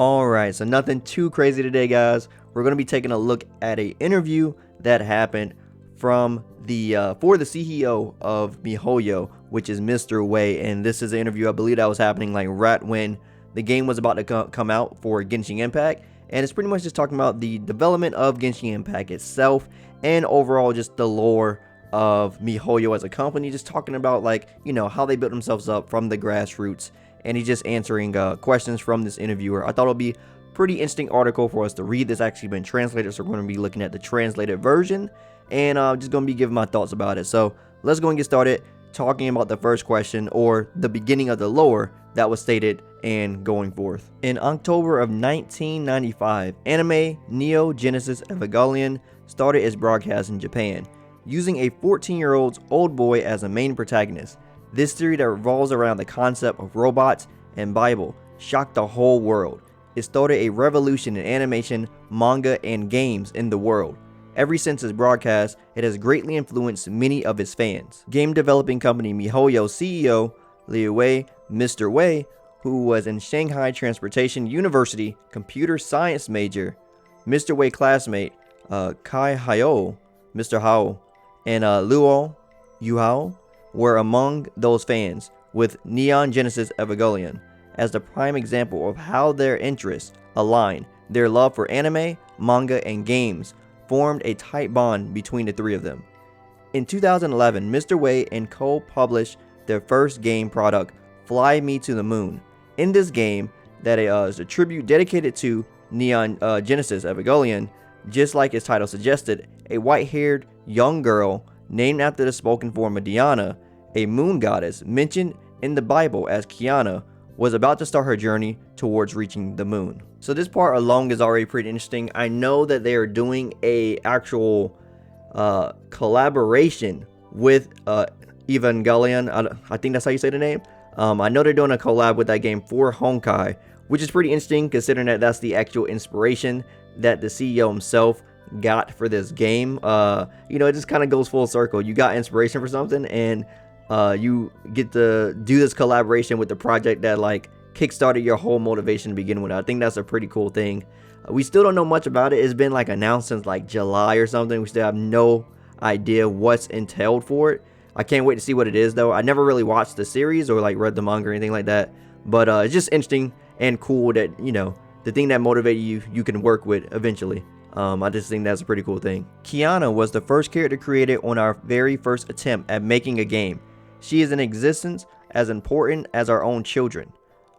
Alright, so nothing too crazy today, guys. We're going to be taking a look at an interview that happened from the for the CEO of Mihoyo, which is Mr. Wei. And this is an interview, I believe, that was happening like right when the game was about to come out for Genshin Impact. And it's pretty much just talking about the development of Genshin Impact itself and overall just the lore of Mihoyo as a company, just talking about, like, you know, how they built themselves up from the grassroots. And he's just answering questions from this interviewer. I thought it would be a pretty interesting article for us to read. This actually been translated, so we're going to be looking at the translated version, and just going to be giving my thoughts about it. So let's go and get started talking about the first question, or the beginning of the lore that was stated and going forth. In October of 1995, anime Neo Genesis Evangelion started its broadcast in Japan, using a 14-year-old old boy as a main protagonist. This theory that revolves around the concept of robots and Bible shocked the whole world. It started a revolution in animation, manga, and games in the world. Ever since its broadcast, it has greatly influenced many of its fans. Game developing company Mihoyo CEO Mr. Wei, who was in Shanghai Transportation University computer science major, Mr. Wei classmate Kai Hyo, Mr. Hao, and Luo Yuhao were among those fans, with Neon Genesis Evangelion as the prime example of how their interests align. Their love for anime, manga, and games formed a tight bond between the three of them. In 2011, Mr. Wei and co-published their first game product, Fly Me to the Moon. In this game, that is a tribute dedicated to Neon Genesis Evangelion, just like its title suggested, a white-haired young girl named after the spoken form of Diana, a moon goddess mentioned in the Bible as Kiana, was about to start her journey towards reaching the moon. So this part alone is already pretty interesting. I know that they are doing a actual collaboration with Evangelion. I think that's how you say the name. I know they're doing a collab with that game for Honkai, which is pretty interesting considering that that's the actual inspiration that the CEO himself got for this game. You know, it just kind of goes full circle. You got inspiration for something, and you get to do this collaboration with the project that like kickstarted your whole motivation to begin with. I think that's a pretty cool thing. We still don't know much about it. It's been like announced since like July or something. We still have no idea what's entailed for it. I can't wait to see what it is, though. I never really watched the series or like read the manga or anything like that, but it's just interesting and cool that, you know, the thing that motivated you can work with eventually. I just think that's a pretty cool thing. Kiana was the first character created on our very first attempt at making a game. She is in existence as important as our own children.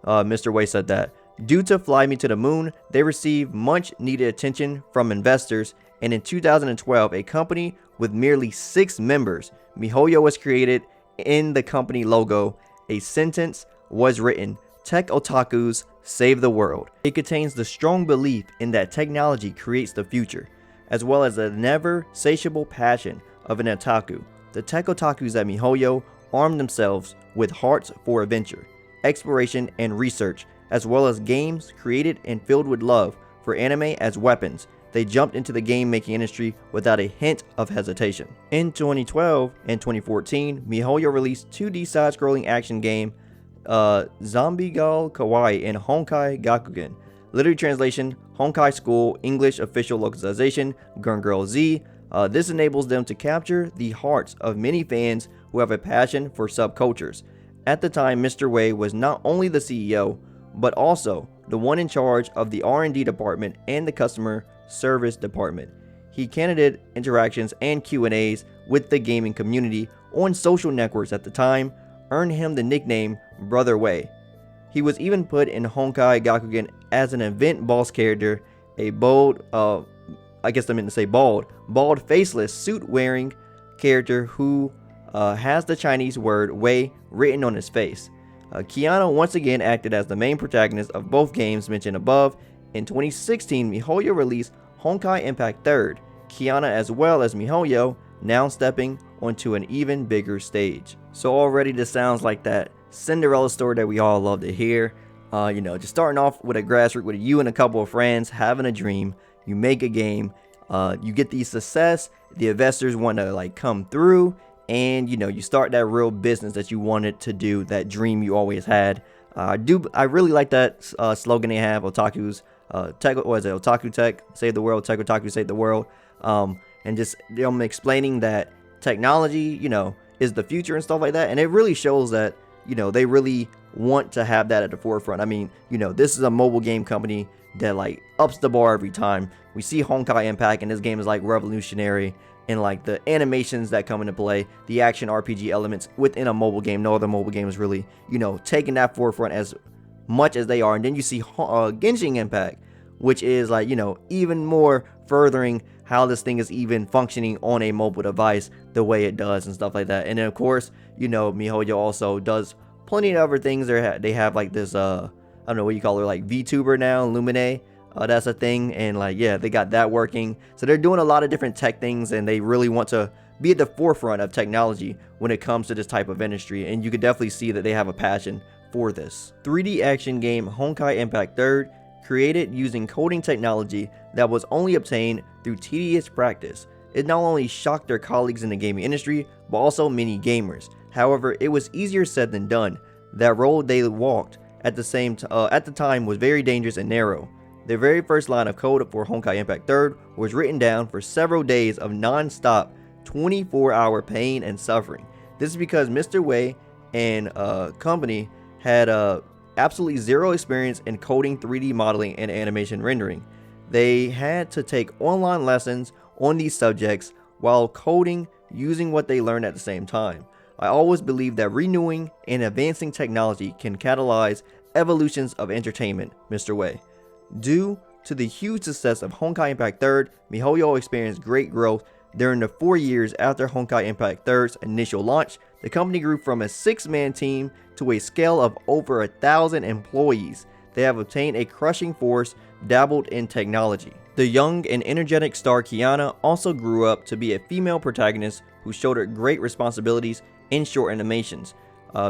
Mr. Wei said that. Due to Fly Me to the Moon, they received much needed attention from investors, and in 2012, a company with merely 6 members, Mihoyo, was created. In the company logo, a sentence was written, "Tech otakus save the world." It contains the strong belief in that technology creates the future, as well as the never satiable passion of an otaku. The tech otakus at Mihoyo armed themselves with hearts for adventure, exploration, and research, as well as games created and filled with love for anime as weapons. They jumped into the game-making industry without a hint of hesitation. In 2012 and 2014, Mihoyo released 2D side-scrolling action game Zombiegal Kawaii and Honkai Gakugen. Literary translation, Honkai School, English official localization, Girl Z. This enables them to capture the hearts of many fans who have a passion for subcultures. At the time, Mr. Wei was not only the CEO, but also the one in charge of the R&D department and the customer service department. He candidate interactions and Q&As with the gaming community on social networks at the time earned him the nickname Brother Wei. He was even put in Honkai Gakugen as an event boss character, a bold, bald faceless suit wearing character who has the Chinese word Wei written on his face. Kiana once again acted as the main protagonist of both games mentioned above. In 2016, Mihoyo released Honkai Impact 3rd, Kiana as well as Mihoyo now stepping onto an even bigger stage. So already this sounds like that Cinderella story that we all love to hear. You know, just starting off with a grassroots with you and a couple of friends having a dream. You make a game, you get the success, the investors want to like come through, and you know, you start that real business that you wanted to do, that dream you always had. I really like that slogan they have, otaku's tech, what is it, otaku tech save the world, tech otaku save the world. And just them explaining that technology, is the future and stuff like that. And it really shows that, they really want to have that at the forefront. I mean, this is a mobile game company that like ups the bar every time. We see Honkai Impact, and this game is like revolutionary, and like the animations that come into play, the action RPG elements within a mobile game. No other mobile game is really, taking that forefront as much as they are. And then you see Genshin Impact, which is like, even more furthering how this thing is even functioning on a mobile device the way it does and stuff like that. And then of course, Mihoyo also does plenty of other things. They have like this I don't know what you call her, like VTuber now, Lumine. That's a thing, and like, yeah, they got that working. So they're doing a lot of different tech things, and they really want to be at the forefront of technology when it comes to this type of industry. And you could definitely see that they have a passion for this. 3D action game Honkai Impact 3rd, created using coding technology that was only obtained through tedious practice. It not only shocked their colleagues in the gaming industry, but also many gamers. However, it was easier said than done. That road they walked at the time was very dangerous and narrow. Their very first line of code for Honkai Impact 3rd was written down for several days of non-stop 24-hour pain and suffering. This is because Mr. Wei and company had absolutely zero experience in coding, 3D modeling, and animation rendering. They had to take online lessons on these subjects while coding, using what they learned at the same time. I always believe that renewing and advancing technology can catalyze evolutions of entertainment, Mr. Wei. Due to the huge success of Honkai Impact 3rd, Mihoyo experienced great growth during the 4 years after Honkai Impact 3rd's initial launch. The company grew from a 6-man team to a scale of over 1,000 employees. They have obtained a crushing force, dabbled in technology. The young and energetic star Kiana also grew up to be a female protagonist who shouldered great responsibilities in short animations.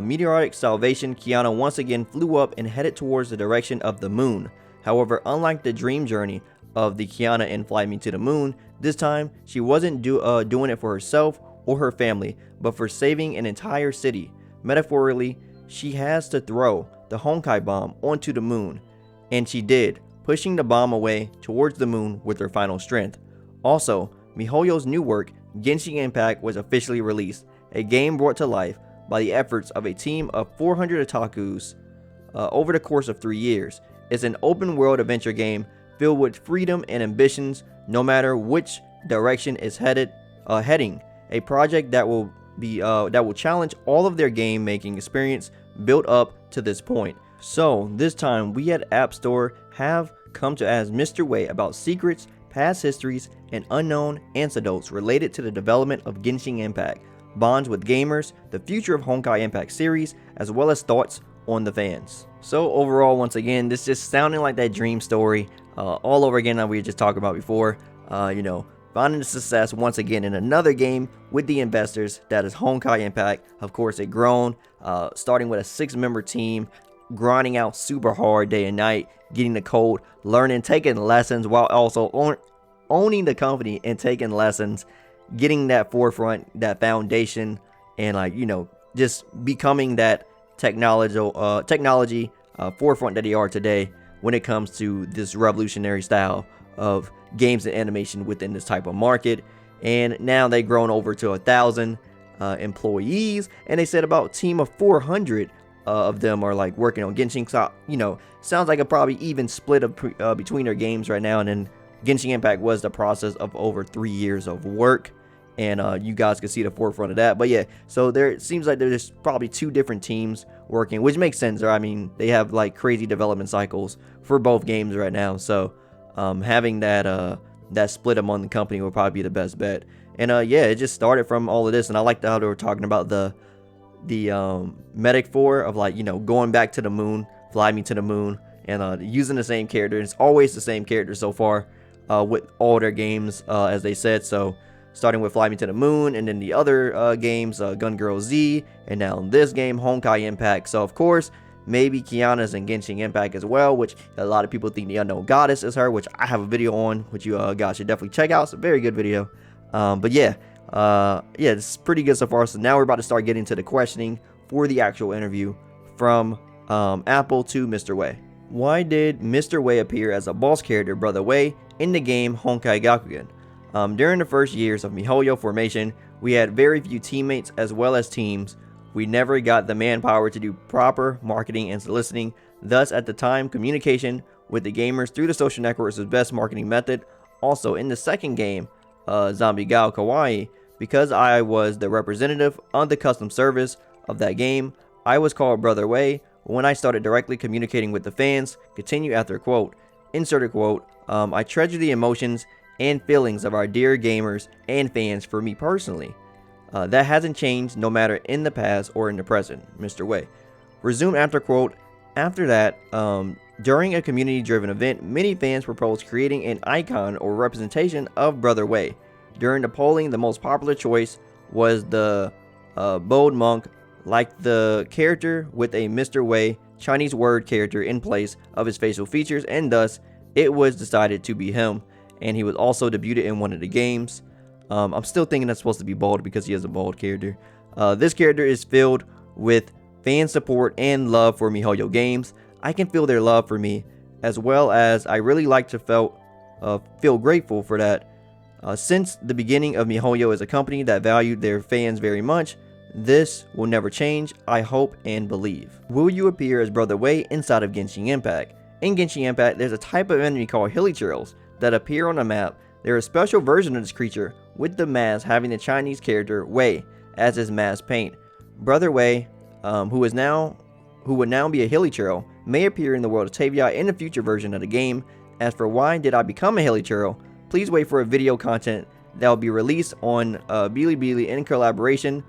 Meteoric salvation, Kiana once again flew up and headed towards the direction of the moon. However, unlike the dream journey of the Kiana in Fly Me to the Moon, this time she wasn't doing it for herself or her family, but for saving an entire city. Metaphorically, she has to throw the Honkai bomb onto the moon, and she did, pushing the bomb away towards the moon with her final strength. Also, Mihoyo's new work, Genshin Impact, was officially released, a game brought to life by the efforts of a team of 400 otakus over the course of 3 years. It's an open world adventure game filled with freedom and ambitions no matter which direction it's heading. A project that will challenge all of their game making experience built up to this point. So this time we at App Store have come to ask Mr. Wei about secrets, past histories, and unknown anecdotes related to the development of Genshin Impact, bonds with gamers, the future of Honkai Impact series, as well as thoughts on the fans. So overall, once again, this just sounding like that dream story all over again that we were just talking about before. Finding the success once again in another game with the investors, that is Honkai Impact. Of course, it grown, starting with a 6-member team, grinding out super hard day and night, getting the code, learning, taking lessons, while also owning the company and taking lessons, getting that forefront, that foundation, and just becoming that technology forefront that they are today when it comes to this revolutionary style of games and animation within this type of market. And now they've grown over to 1,000 employees, and they said about a team of 400 of them are like working on Genshin. So, sounds like a probably even split of between their games right now. And then Genshin Impact was the process of over 3 years of work, and you guys can see the forefront of that. But yeah, so it seems like there's probably 2 different teams working, which makes sense. I mean, they have like crazy development cycles for both games right now, so having that split among the company will probably be the best bet. And yeah, it just started from all of this, and I liked how they were talking about the metaphor of going back to the moon, Fly Me to the Moon, and using the same character. It's always the same character so far with all their games, as they said. So starting with Fly Me to the Moon, and then the other games, Gun Girl Z, and now this game, Honkai Impact. So of course, maybe Kiana's in Genshin Impact as well, which a lot of people think the Unknown Goddess is her, which I have a video on, which you guys should definitely check out. It's a very good video. But yeah, it's pretty good so far. So now we're about to start getting to the questioning for the actual interview from Apple to Mr. Wei. Why did Mr. Wei appear as a boss character, Brother Wei, in the game Honkai Gakugen? During the first years of Mihoyo formation, we had very few teammates as well as teams. We never got the manpower to do proper marketing and soliciting. Thus, at the time, communication with the gamers through the social networks was the best marketing method. Also, in the second game, Zombie Gao Kawaii, because I was the representative of the custom service of that game, I was called Brother Wei. When I started directly communicating with the fans, continue after quote, inserted quote, I treasure the emotions and feelings of our dear gamers and fans for me personally. That hasn't changed no matter in the past or in the present, Mr. Wei. Resume after quote, after that, during a community-driven event, many fans proposed creating an icon or representation of Brother Wei. During the polling, the most popular choice was the bold monk, like the character with a Mr. Wei Chinese word character in place of his facial features, and thus it was decided to be him. And he was also debuted in one of the games. I'm still thinking that's supposed to be bald because he has a bald character. This character is filled with fan support and love for Mihoyo games. I can feel their love for me, as well as I really like to feel grateful for that. Since the beginning of Mihoyo as a company that valued their fans very much, this will never change, I hope and believe. Will you appear as Brother Wei inside of Genshin Impact? In Genshin Impact, there's a type of enemy called hilichurls that appear on the map. They're a special version of this creature, with the mask having the Chinese character Wei as his mask paint. Brother Wei, who would now be a hilichurl, may appear in the world of Tavia in the future version of the game. As for why did I become a hilichurl, please wait for a video content that will be released on Bilibili in collaboration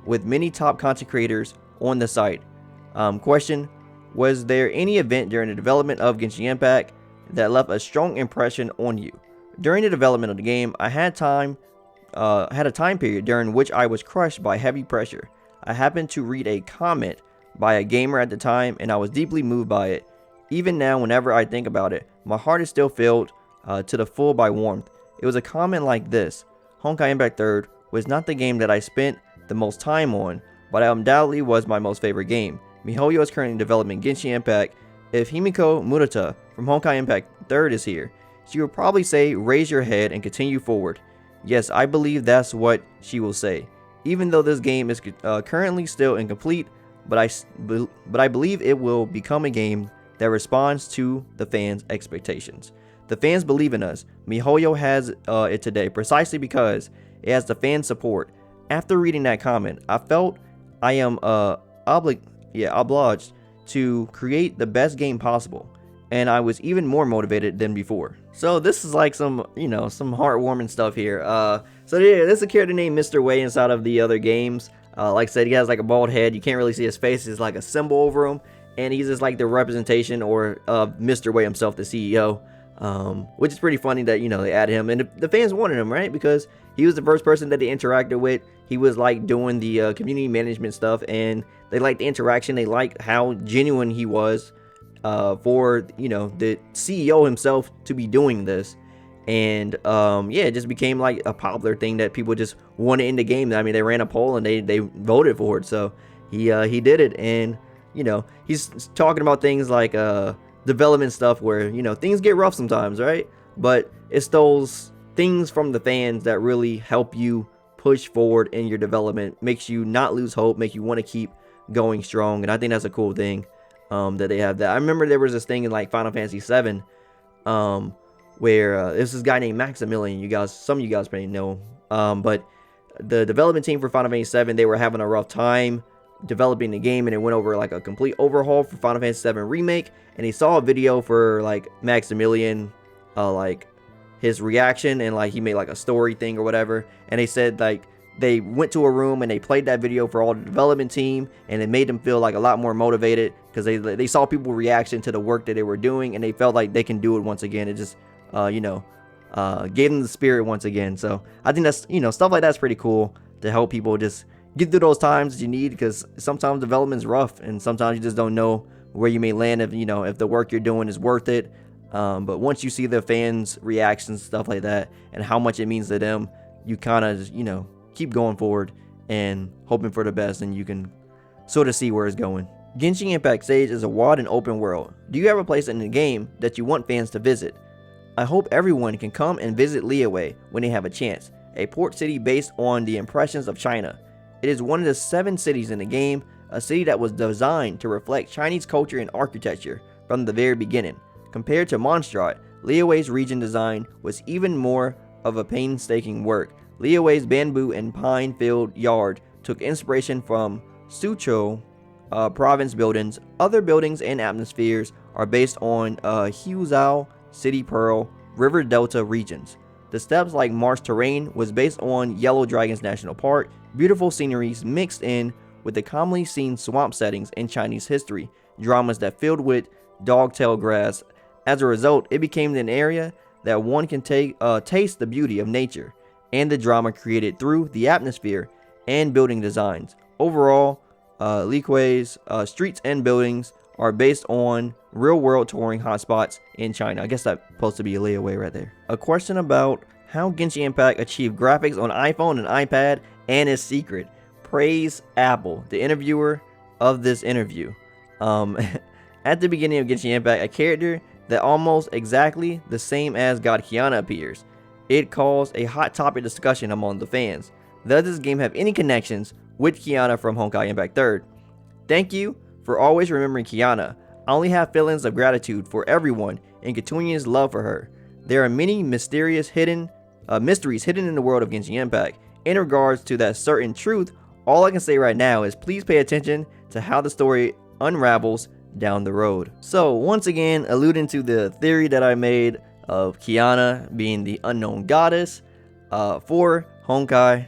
with many top content creators on the site. Question: was there any event during the development of Genshin Impact that left a strong impression on you? During the development of the game, I had a time period during which I was crushed by heavy pressure. I happened to read a comment by a gamer at the time, and I was deeply moved by it. Even now, whenever I think about it, my heart is still filled to the full by warmth. It was a comment like this: Honkai Impact 3rd was not the game that I spent the most time on, but it undoubtedly was my most favorite game. Mihoyo is currently developing Genshin Impact. If Himiko Murata from Honkai Impact 3rd is here, she will probably say, raise your head and continue forward. Yes, I believe that's what she will say. Even though this game is currently still incomplete, but I believe it will become a game that responds to the fans' expectations. The fans believe in us. Mihoyo has it today precisely because it has the fan support. After reading that comment, I felt I am obliged to create the best game possible, and I was even more motivated than before. So this is like some heartwarming stuff here. So yeah, this is a character named Mr. Wei inside of the other games. Like I said, he has like a bald head. You can't really see his face. It's like a symbol over him, and he's just like the representation or Mr. Wei himself, the CEO. Which is pretty funny that, they added him, and the fans wanted him, right? Because he was the first person that they interacted with. He was like doing the community management stuff, and they liked the interaction. They liked how genuine he was for the CEO himself to be doing this. And it just became like a popular thing that people just wanted in the game. I mean, they ran a poll and they voted for it, so he did it. And he's talking about things like development stuff where things get rough sometimes, right? But it's those things from the fans that really help you push forward in your development, makes you not lose hope, make you want to keep going strong. And I think that's a cool thing that they have that. I remember there was this thing in like Final Fantasy 7 where there's this guy named Maximilian. Some of you guys probably know, but the development team for Final Fantasy 7, they were having a rough time developing the game, and it went over like a complete overhaul for Final Fantasy 7 remake. And he saw a video for like Maximilian, like his reaction, and like he made like a story thing or whatever. And they said like they went to a room and they played that video for all the development team, and it made them feel like a lot more motivated because they saw people reaction to the work that they were doing, and they felt like they can do it once again. It just gave them the spirit once again. So I think that's stuff like that's pretty cool to help people just get through those times that you need, because sometimes development's rough and sometimes you just don't know where you may land if the work you're doing is worth it. But once you see the fans' reactions, stuff like that, and how much it means to them, you kind of keep going forward and hoping for the best, and you can sort of see where it's going. Genshin Impact stage is a wide and open world. Do you have a place in the game that you want fans to visit? I hope everyone can come and visit Liyue when they have a chance, a port city based on the impressions of China. It is one of the 7 cities in the game, a city that was designed to reflect Chinese culture and architecture from the very beginning. Compared to Mondstadt, Liyue's region design was even more of a painstaking work. Liyue's bamboo and pine-filled yard took inspiration from Suzhou province buildings. Other buildings and atmospheres are based on Huzhou, City Pearl, River Delta regions. The steppes like marsh terrain was based on Yellow Dragons National Park, beautiful sceneries mixed in with the commonly seen swamp settings in Chinese history, dramas that filled with dogtail grass. As a result, it became an area that one can taste the beauty of nature and the drama created through the atmosphere and building designs. Overall, Liyue's streets and buildings are based on real-world touring hotspots in China. I guess that's supposed to be a Liyue right there. A question about how Genshin Impact achieved graphics on iPhone and iPad and its secret. Praise Apple, the interviewer of this interview. At the beginning of Genshin Impact, a character that almost exactly the same as God Kiana appears. It caused a hot topic discussion among the fans. Does this game have any connections with Kiana from Honkai Impact 3rd? Thank you for always remembering Kiana. I only have feelings of gratitude for everyone and continuous love for her. There are many mysteries hidden in the world of Genshin Impact. In regards to that certain truth, all I can say right now is please pay attention to how the story unravels down the road. So once again, alluding to the theory that I made of Kiana being the unknown goddess for Honkai,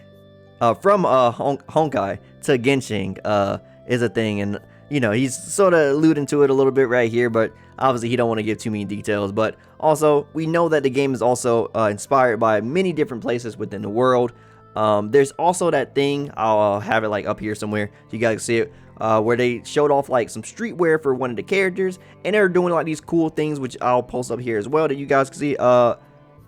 from Honkai to Genshin is a thing, and you know, he's sort of alluding to it a little bit right here, but obviously he don't want to give too many details. But also, we know that the game is also inspired by many different places within the world. There's also that thing, I'll have it like up here somewhere so you guys can see it, where they showed off like some streetwear for one of the characters, and they're doing like these cool things, which I'll post up here as well that you guys can see,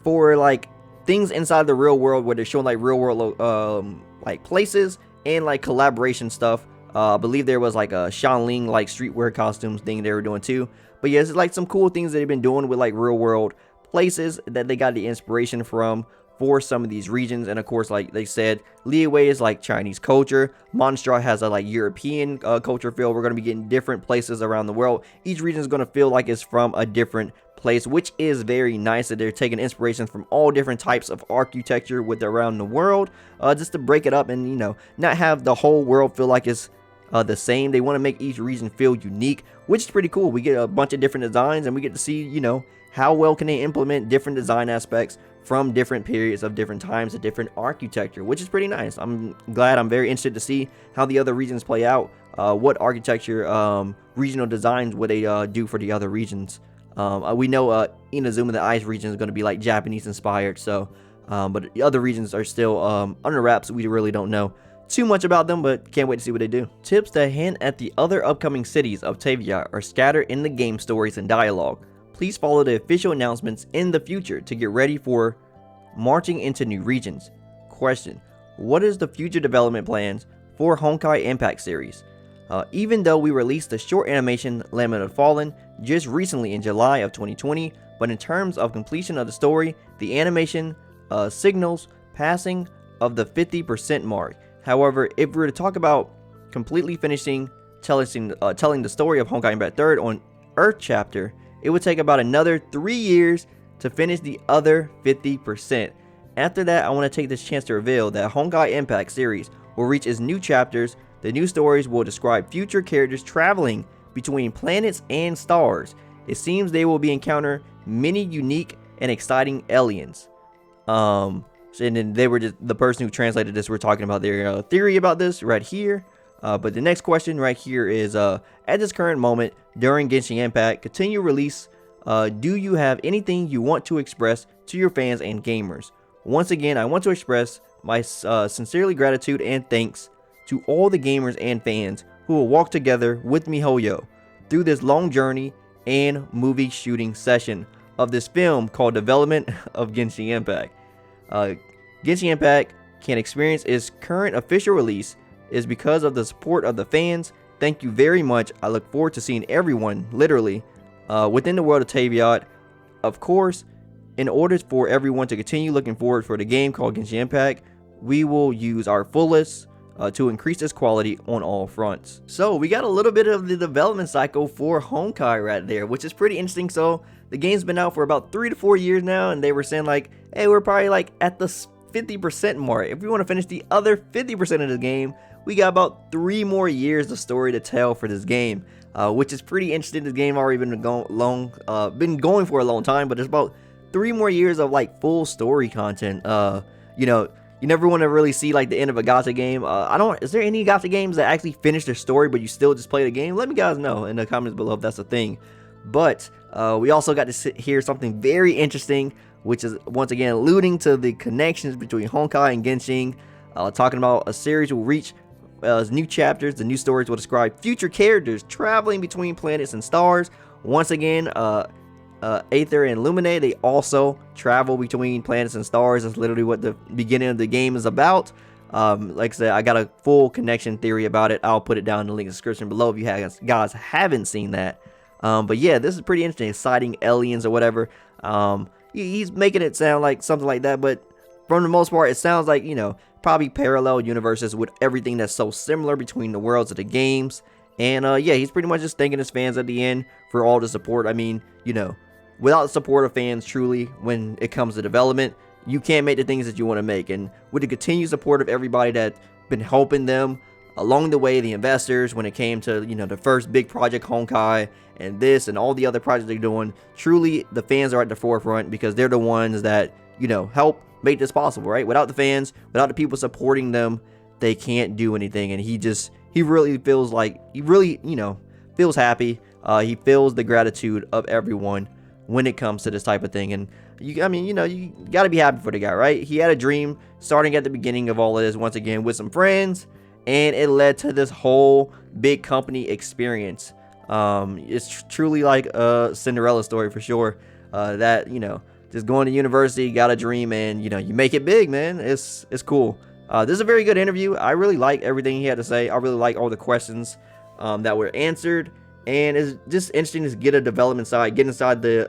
for like things inside the real world, where they're showing like real world like places and like collaboration stuff. I believe there was like a Shanling like streetwear costumes thing they were doing too. But yeah, it's like some cool things that they've been doing with like real world places that they got the inspiration from for some of these regions. And of course, like they said, Liyue is like Chinese culture. Mondstadt has a like European culture feel. We're going to be getting different places around the world. Each region is going to feel like it's from a different place, which is very nice that they're taking inspiration from all different types of architecture with around the world, just to break it up and, you know, not have the whole world feel like it's the same. They want to make each region feel unique, which is pretty cool. We get a bunch of different designs, and we get to see, you know, how well can they implement different design aspects from different periods of different times of different architecture, which is pretty nice. I'm very interested to see how the other regions play out. What architecture, regional designs would they do for the other regions. We know Inazuma, the ice region, is going to be like Japanese inspired, so but the other regions are still under wraps. We really don't know too much about them, but can't wait to see what they do. Tips that hint at the other upcoming cities of Tavia are scattered in the game stories and dialogue. Please follow the official announcements in the future to get ready for marching into new regions. Question: what is the future development plans for Honkai Impact series? Even though we released the short animation Lament of Fallen just recently in July of 2020, but in terms of completion of the story, the animation signals passing of the 50% mark. However, if we were to talk about completely finishing telling the story of Honkai Impact 3rd on Earth chapter, it would take about another 3 years to finish the other 50%. After that, I want to take this chance to reveal that Honkai Impact series will reach its new chapters. The new stories will describe future characters traveling between planets and stars. It seems they will be encounter many unique and exciting aliens. And then they were just the person who translated this. We're talking about their theory about this right here. But the next question right here is, at this current moment during Genshin Impact continue release, do you have anything you want to express to your fans and gamers? Once again, I want to express my sincerely gratitude and thanks to all the gamers and fans who will walk together with Mihoyo through this long journey and movie shooting session of this film called Development of Genshin Impact. Genshin Impact can experience its current official release is because of the support of the fans thank you very much. I look forward to seeing everyone, literally, within the world of Taviot. Of course, in order for everyone to continue looking forward for the game called Genshin Impact, we will use our fullest to increase its quality on all fronts. So we got a little bit of the development cycle for Honkai right there, which is pretty interesting. So the game's been out for about 3 to 4 years now, and they were saying like, hey, we're probably like at the 50% mark. If we want to finish the other 50% of the game, we got about 3 more years of story to tell for this game, which is pretty interesting. This game already been going for a long time, but it's about 3 more years of like full story content. You know, you never want to really see like the end of a gacha game. Is there any gacha games that actually finish their story but you still just play the game? Let me guys know in the comments below if that's a thing. But we also got to hear something very interesting, which is once again alluding to the connections between Honkai and Genshin, talking about a series will reach new chapters. The new stories will describe future characters traveling between planets and stars. Once again, Aether and Lumine, they also travel between planets and stars. That's literally what the beginning of the game is about. Like I said, I got a full connection theory about it. I'll put it down in the link description below if you guys haven't seen that. But yeah, this is pretty interesting. Citing aliens or whatever. He's making it sound like something like that, but from the most part, it sounds like, you know, probably parallel universes with everything that's so similar between the worlds of the games. And yeah, he's pretty much just thanking his fans at the end for all the support. I mean, you know, without the support of fans, truly, when it comes to development, you can't make the things that you want to make. And with the continued support of everybody that's been helping them along the way, the investors, when it came to, you know, the first big project Honkai and this and all the other projects they're doing, truly the fans are at the forefront because they're the ones that, you know, help make this possible, right? Without the fans, without the people supporting them, they can't do anything. And he really feels like, he really, you know, feels happy. He feels the gratitude of everyone when it comes to this type of thing. And I mean, you know, you got to be happy for the guy, right? He had a dream starting at the beginning of all of this, once again, with some friends, and it led to this whole big company experience. It's truly like a Cinderella story for sure. That, you know, just going to university, got a dream, and, you know, you make it big, man. It's cool. This is a very good interview. I really like everything he had to say. I really like all the questions that were answered. And it's just interesting to get a development side, get inside the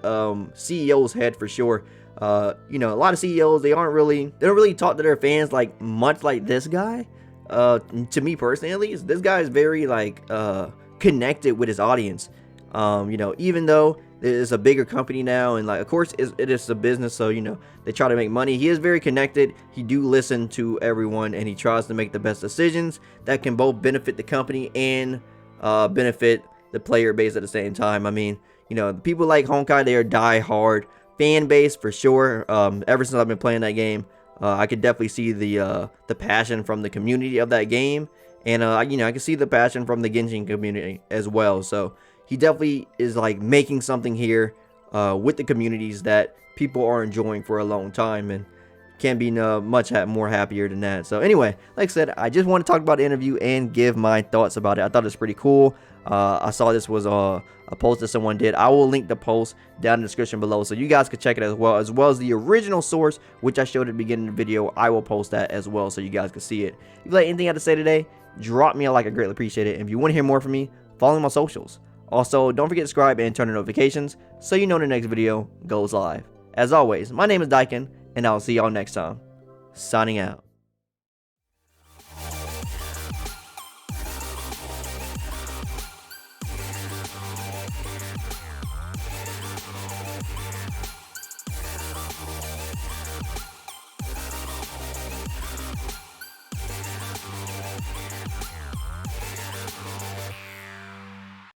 CEO's head for sure. You know, a lot of CEOs, they don't really talk to their fans like much like this guy. To me personally, at least, this guy is very like connected with his audience. You know, even though it's a bigger company now, and like, of course, it is a business, so, you know, they try to make money. He is very connected. He do listen to everyone, and he tries to make the best decisions that can both benefit the company and benefit the player base at the same time. I mean, you know, people like Honkai, they are die-hard fan base for sure. Ever since I've been playing that game, I could definitely see the passion from the community of that game, and you know, I can see the passion from the Genshin community as well. So he definitely is like making something here with the communities that people are enjoying for a long time, and can't be much more happier than that. So anyway, like I said, I just want to talk about the interview and give my thoughts about it. I thought it was pretty cool. I saw this was a post that someone did. I will link the post down in the description below, so you guys can check it as well as the original source, which I showed at the beginning of the video. I will post that as well, so you guys can see it. If you like anything I have to say today, drop me a like. I greatly appreciate it. And if you want to hear more from me, follow me on my socials. Also, don't forget to subscribe and turn on notifications so you know when the next video goes live. As always, my name is Daikin, and I'll see y'all next time. Signing out.